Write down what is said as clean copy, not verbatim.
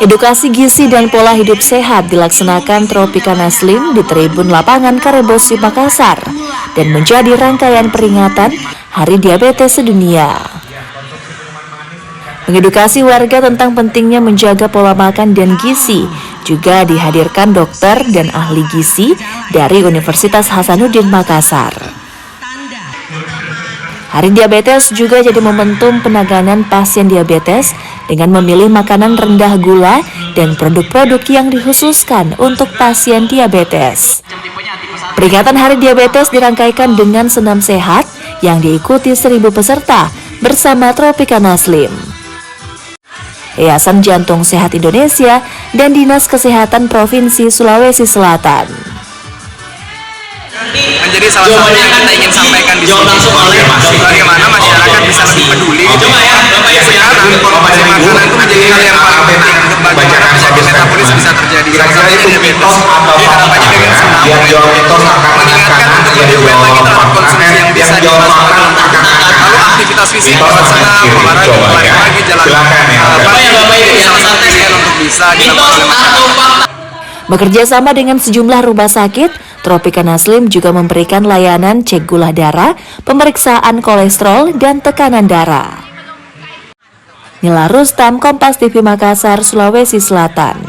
Edukasi gizi dan pola hidup sehat dilaksanakan Tropicana Slim di Tribun Lapangan Karebosi Makassar dan menjadi rangkaian peringatan Hari Diabetes Sedunia. Mengedukasi warga tentang pentingnya menjaga pola makan dan gizi juga dihadirkan dokter dan ahli gizi dari Universitas Hasanuddin Makassar. Hari Diabetes juga jadi momentum penanganan pasien diabetes dengan memilih makanan rendah gula dan produk-produk yang dikhususkan untuk pasien diabetes. Peringatan Hari Diabetes dirangkaikan dengan senam sehat yang diikuti 1.000 peserta bersama Tropicana Slim, Yayasan Jantung Sehat Indonesia, dan Dinas Kesehatan Provinsi Sulawesi Selatan. Menjadi salah satu yang kita ingin sampaikan di sini, bagaimana masyarakat bisa lebih peduli. Sekarang konsumsi makanan itu menjadi hal yang paling penting untuk bagaimana penyakit metabolis bisa terjadi. Salah satunya diabetes. Jadi harapannya dengan senam mengingatkan untuk lebih aware lagi terhadap konsumsi yang bisa dimasukkan untuk lalu aktivitas fisik, senam, olahraga, lari pagi, jalan pagi, salah satu pilihan untuk bisa dilakukan oleh masyarakat. Bekerja sama dengan sejumlah rumah sakit, Tropicana Slim juga memberikan layanan cek gula darah, pemeriksaan kolesterol, dan tekanan darah. Nila Rustam, Kompas TV Makassar, Sulawesi Selatan.